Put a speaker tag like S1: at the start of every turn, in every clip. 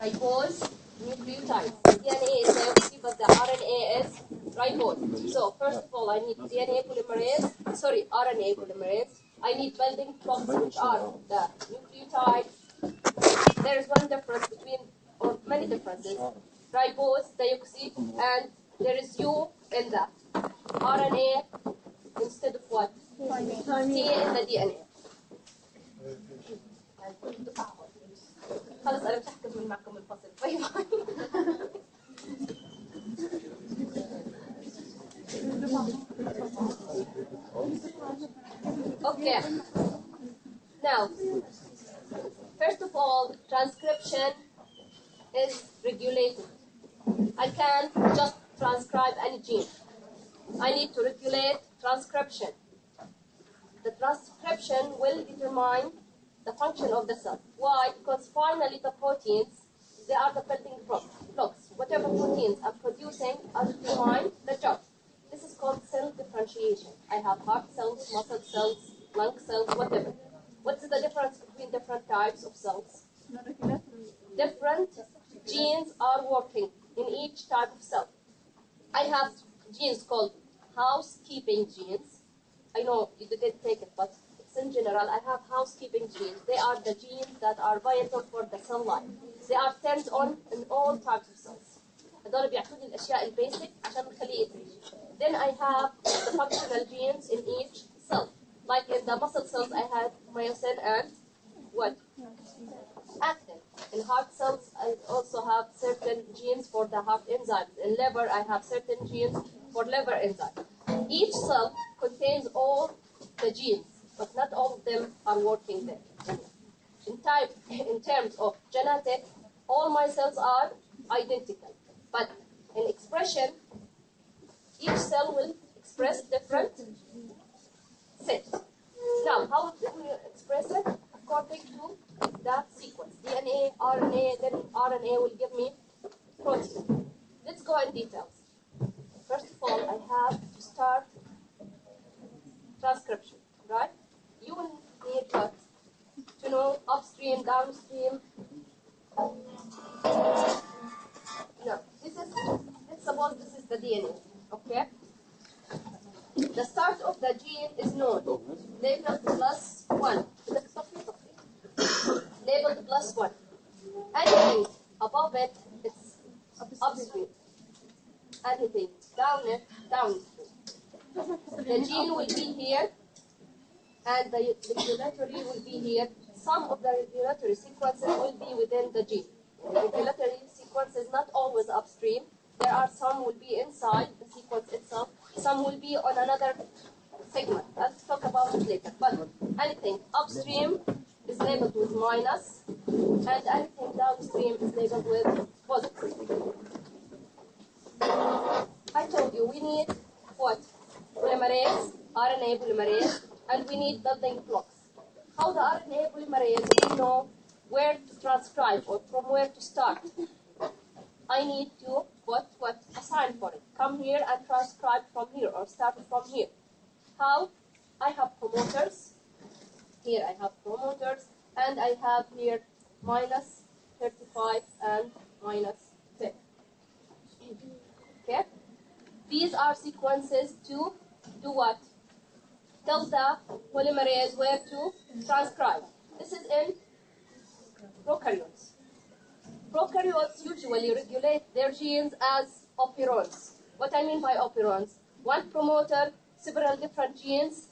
S1: ribose nucleotides. DNA is deoxy, but the RNA is ribose. So first of all, I need DNA polymerase. Sorry, RNA polymerase. I need building blocks, which are the nucleotides. There is one difference between, or many differences, ribose, deoxy, and there is U in the RNA instead of what? T in the DNA. خلص أنا مش هكمل معكم الفصل. باي Okay. Now, first of all, transcription is regulated. I can't just transcribe any gene. I need to regulate transcription. The transcription will determine the function of the cell. Why? Because finally the proteins, they are the building blocks. Whatever proteins are producing are determine the job. This is called cell differentiation. I have heart cells, muscle cells, lung cells, whatever. What's the difference between different types of cells? Different genes are working in each type of cell. I have genes called housekeeping genes. I know you didn't take it, but in general, I have housekeeping genes. They are the genes that are vital for the cell life. They are turned on in all types of cells. هذول بيعطوني الأشياء البيسك عشان نخليه يعيش. Then I have the functional genes in each cell. Like in the muscle cells, I have myosin and what? Actin. In heart cells, I also have certain genes for the heart enzymes. In liver, I have certain genes for liver enzymes. Each cell contains all the genes, but not all of them are working there. In terms of genetics, all my cells are identical, but in expression, each cell will express different sets. Now, how do we express it? According to that sequence. DNA, RNA, then RNA will give me protein. Let's go in details. First of all, I have to start transcription, right? You will need what? To know upstream, downstream. No, let's suppose this is the DNA, okay? The start of the gene is known, labeled +1. Labeled +1. Anything above it, it's upstream. Anything down it, downstream. The gene will be here, and the regulatory will be here. Some of the regulatory sequences will be within the gene. The regulatory sequence is not always upstream. There are some will be inside the sequence itself. Some will be on another segment. Let's talk about it later. But anything upstream is labeled with minus, and anything downstream is labeled with positive. I told you we need what? Polymerase, RNA polymerase, and we need building blocks. How the RNA polymerase will know where to transcribe or from where to start? I need to assign for it. Come here and transcribe from here or start from here. How? I have promoters. Here I have promoters, and I have here -35 and -10. Okay? These are sequences to do what? Tell the polymerase where to transcribe. This is in prokaryotes. Prokaryotes usually regulate their genes as operons. What I mean by operons? One promoter, several different genes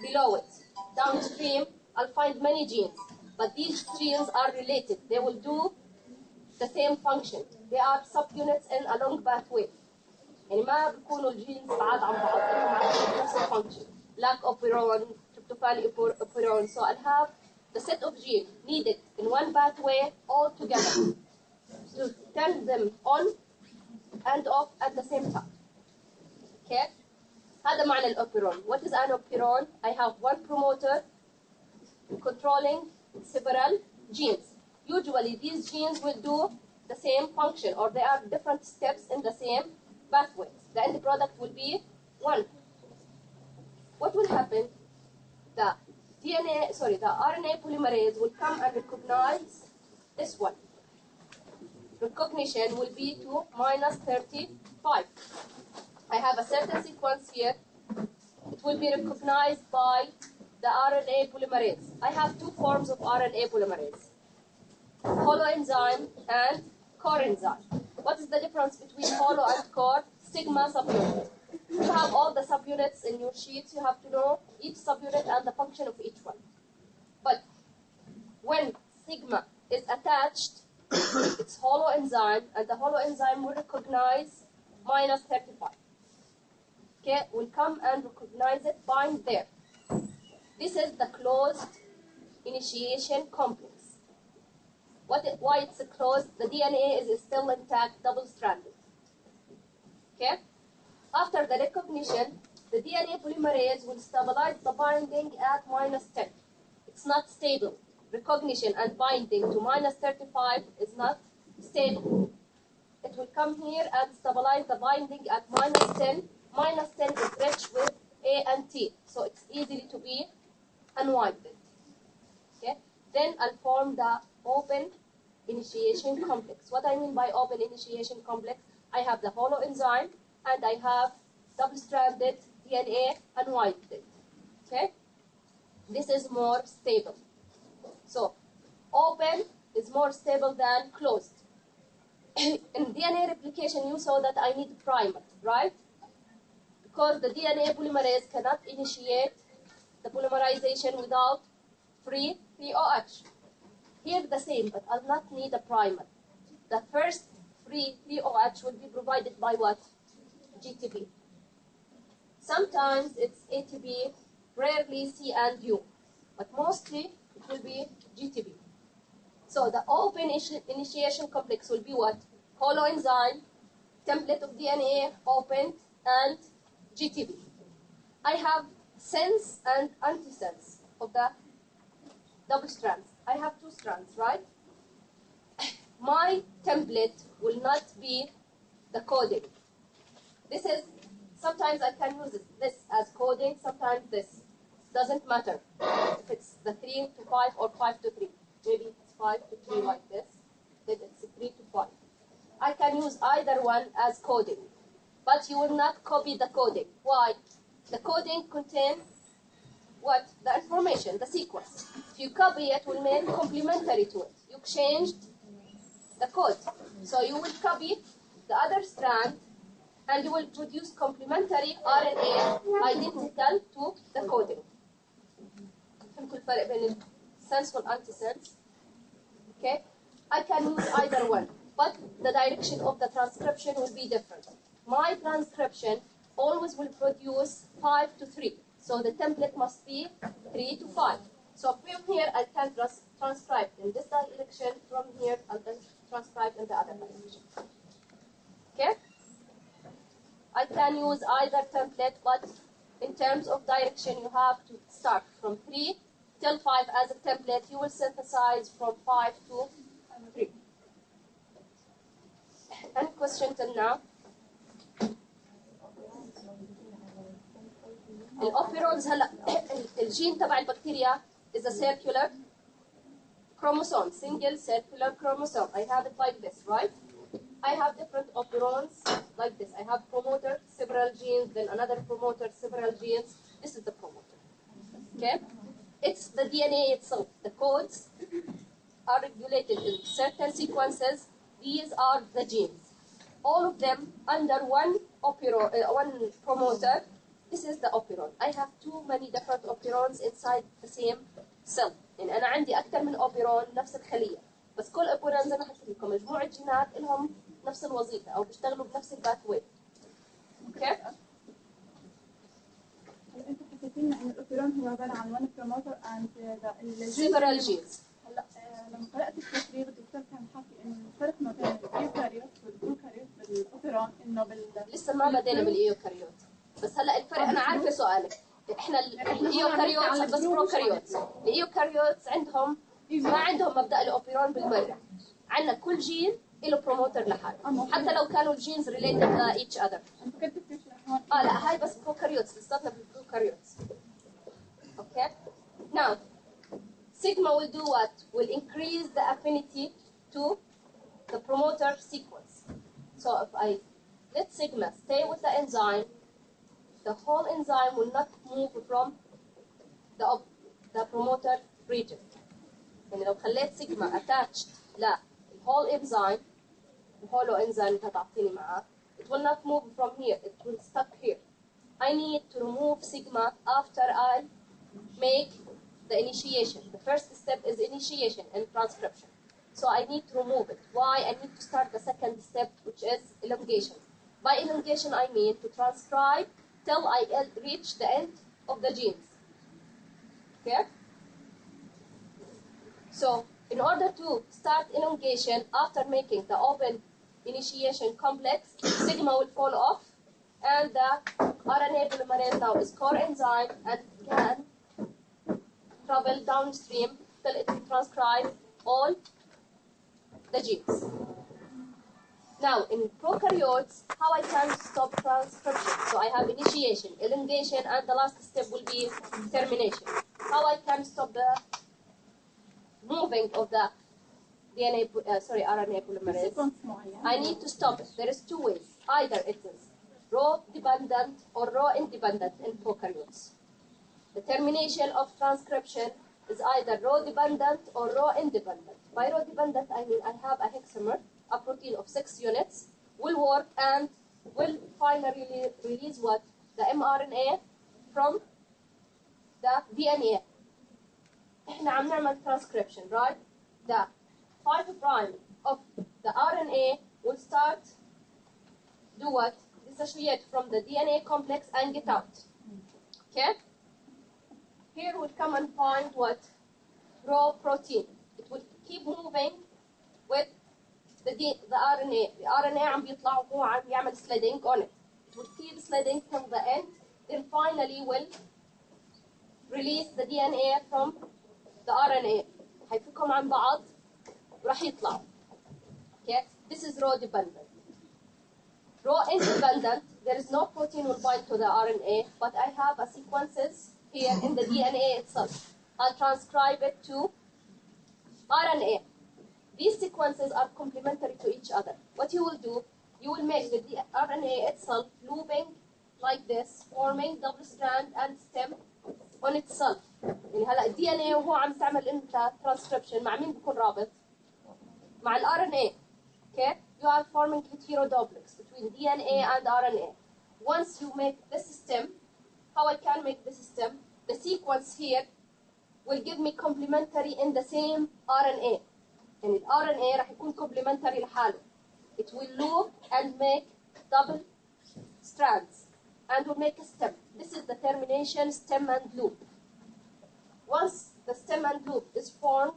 S1: below it. Downstream, I'll find many genes, but these genes are related. They will do the same function. They are subunits in a long pathway. يعني ما بيكونوا الجينز بعاد عن بعض، إنهم نفس الفانكشن. Lac operon, tryptophan operon. So I'll have the set of genes needed in one pathway all together to turn them on and off at the same time. Okay? هذا معنى الأوبيرون. What is an operon? I have one promoter controlling several genes. Usually these genes will do the same function, or there are different steps in the same pathway. The end product will be one. What will happen? The the RNA polymerase will come and recognize this one. recognition will be to minus 35. I have a certain sequence here. It will be recognized by the RNA polymerase. I have two forms of RNA polymerase, holoenzyme and coenzyme. What is the difference between holo and core? Sigma subunit. You have all the subunits in your sheets. You have to know each subunit and the function of each one. But when sigma is attached, it's holoenzyme, and the holoenzyme will recognize minus 35. Okay, will come and recognize it, bind there. This is the closed initiation complex. Why it's closed? The DNA is still intact, double-stranded. Okay? After the recognition, the DNA polymerase will stabilize the binding at minus 10. It's not stable. Recognition and binding to minus 35 is not stable. It will come here and stabilize the binding at minus 10. Minus 10 is rich with A and T, so it's easily to be unwinded. Okay? Then I'll form the open initiation complex. What I mean by open initiation complex, I have the holoenzyme and I have double-stranded DNA unwinded. Okay? This is more stable. So, open is more stable than closed. In DNA replication, you saw that I need primer, right? Because the DNA polymerase cannot initiate the polymerization without free OH. Here the same, but I'll not need a primer. The first free OH will be provided by what? GTP. Sometimes it's ATP, rarely C and U, but mostly it will be GTP. So the open initiation complex will be what? Holoenzyme, template of DNA opened, and GTP. I have sense and antisense of the double strands. I have two strands, right? My template will not be the coding. This is, sometimes I can use this as coding, sometimes this. Doesn't matter if it's the 3 to 5 or 5 to 3. Maybe it's 5 to 3 like this, then it's 3 to 5. I can use either one as coding, but you will not copy the coding. Why? The coding contains what? The information, the sequence. If you copy it, will make complementary to it. You changed the code. So you will copy the other strand and you will produce complementary RNA identical to the coding. فهمتوا الفرق بين السنس والانتيسنس؟ Okay? I can use either one, but the direction of the transcription will be different. My transcription always will produce 5 to 3. So the template must be 3 to 5. So from here, I can transcribe in this direction. From here, I'll then transcribe in the other direction. Okay? I can use either template, but in terms of direction, you have to start from 3 till 5 as a template. You will synthesize from 5 to 3. Any question till now? الأوبيرونز هلا الجين تبع البكتيريا is a circular chromosome, single circular chromosome. I have it like this, right? I have different operons like this. I have promoter, several genes, then another promoter, several genes. This is the promoter. Okay? It's the DNA itself. The codes are regulated in certain sequences. These are the genes. All of them under one promoter. This is the operon. I have too many different operons inside the same cell. يعني أنا عندي أكثر من operon نفس الخلية. بس كل operon زي ما حكيت لكم مجموعة جينات لهم نفس الوظيفة أو بيشتغلوا بنفس الباث واي. اوكي؟
S2: انت حكيت لنا ان الاوبيرون هو عباره عن one promoter and
S1: several genes.
S2: هلا لما قرات التفريغ الدكتور كان حكي انه الفرق ما بين الايوكاريوت والبروكاريوت بالاوبيرون انه
S1: لسه ما بدينا بالايوكاريوت. بس هلا الفرق انا عارفه سؤالك. احنا الايوكاريوت بس بروكاريوت. الايوكاريوت عندهم ما عندهم مبدا الاوبيرون بالمره. عندنا كل جين له بروموتر لحاله حتى لو كانوا الجينز ريليتد ل each other. لا هاي بس بروكاريوتس لساتنا بالبروكاريوتس. Okay? Now, sigma will do what? Will increase the affinity to the promoter promoter sequence. So if I let sigma stay with the enzyme, the whole enzyme will not move from the promoter region. يعني لو خليت sigma attached للwhole enzyme، الهولو enzyme اللي هتعطيني معاه، it will not move from here, it will stuck here. I need to remove sigma after I make the initiation. The first step is initiation and transcription. So I need to remove it. Why? I need to start the second step, which is elongation. By elongation, I mean to transcribe till I reach the end of the genes. Okay? So in order to start elongation after making the open initiation complex, sigma will fall off, and the RNA polymerase now is core enzyme and can travel downstream till it transcribes all the genes. Now, in prokaryotes, how I can stop transcription? So I have initiation, elongation, and the last step will be termination. How I can stop the moving of the RNA polymerase? I need to stop it. There is two ways. Either it is row dependent or row independent in prokaryotes. The termination of transcription is either row dependent or row independent. By row dependent, I mean I have a hexamer, a protein of 6 units, will work and will finally release what? The mRNA from the DNA. احنا عم نعمل transcription, right? The 5 prime of the RNA will start do what? Dissociate from the DNA complex and get out. Okay? Here we'll come and find what? Raw protein. It will keep moving with the RNA. The RNA عم بيطلع وهو عم يعمل sliding on it. It will keep sliding till the end, then finally will release the DNA from the RNA. هيفكهم عن بعض وراح يطلعوا. Okay? This is raw dependent. Raw independent, there is no protein will bind to the RNA, but I have a sequences here in the DNA itself. I'll transcribe it to RNA. These sequences are complementary to each other. What you will do, you will make the RNA itself looping like this, forming double strand and stem on itself. يعني هلا الدي ان اي وهو عم تعمل انت transcription مع مين بيكون رابط؟ مع ال RNA. Okay? You are forming heteroduplex between DNA and RNA. Once you make this stem, how I can make this stem? The sequence here will give me complementary in the same RNA. And the RNA راح يكون complementary لحاله. It will loop and make double strands and will make a stem. This is the termination stem and loop. Once the stem and loop is formed,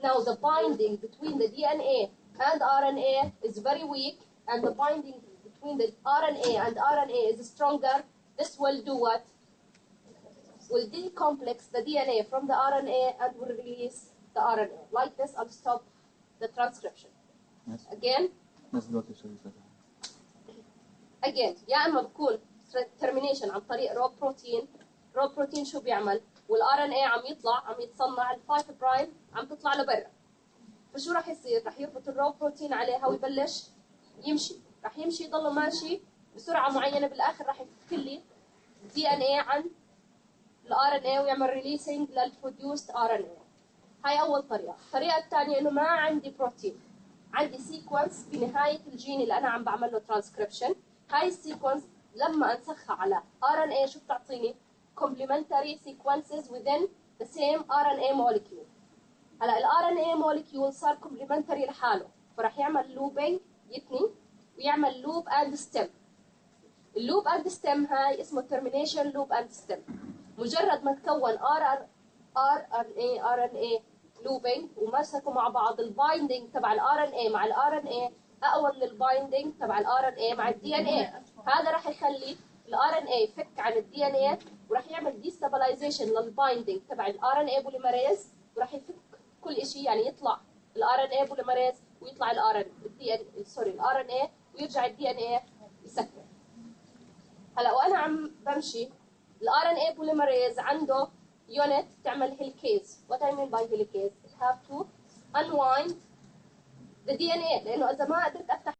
S1: now the binding between the DNA and RNA is very weak, and the binding between the RNA and RNA is stronger. This will do what? Will decomplex the DNA from the RNA and will release the RNA. Like this, I'll stop the transcription. Again, يا اما بكون termination عن طريق raw protein. raw protein شو بيعمل؟ والRNA عم يطلع عم يتصنع ال 5 برايم عم تطلع لبرا. فشو راح يصير؟ راح يربط الرو بروتين عليها ويبلش يمشي. راح يمشي يضل ماشي بسرعه معينه، بالاخر راح يفك لي دي ان اي عن الار ان اي ويعمل ريليسنج للبروديوست ار ان اي. هاي اول طريقه. الطريقه الثانيه انه ما عندي بروتين، عندي سيكونس بنهايه الجين اللي انا عم بعمل له ترانسكريبشن. هاي السيكونس لما انسخها على ار ان اي شو بتعطيني؟ complementary sequences within the same RNA molecule. هلا ال RNA molecule صار complementary لحاله، فراح يعمل looping يتني ويعمل loop and stem. اللوب and stem هاي اسمه termination loop and stem. مجرد ما تكون RNA looping ومسكوا مع بعض، البايندينج تبع ال RNA مع ال RNA اقوى من البايندينج تبع ال RNA مع ال DNA. هذا راح يخلي ال RNA يفك عن ال DNA وراح يعمل destabilization للبايندينج تبع ال RNA polymerase، وراح يفك كل شيء، يعني يطلع ال RNA polymerase ويطلع ال RNA ويرجع ال DNA يسكر. هلا وانا عم بمشي ال RNA polymerase عنده unit تعمل helicase. What I mean by helicase? It have to unwind the DNA، لانه اذا ما قدرت افتح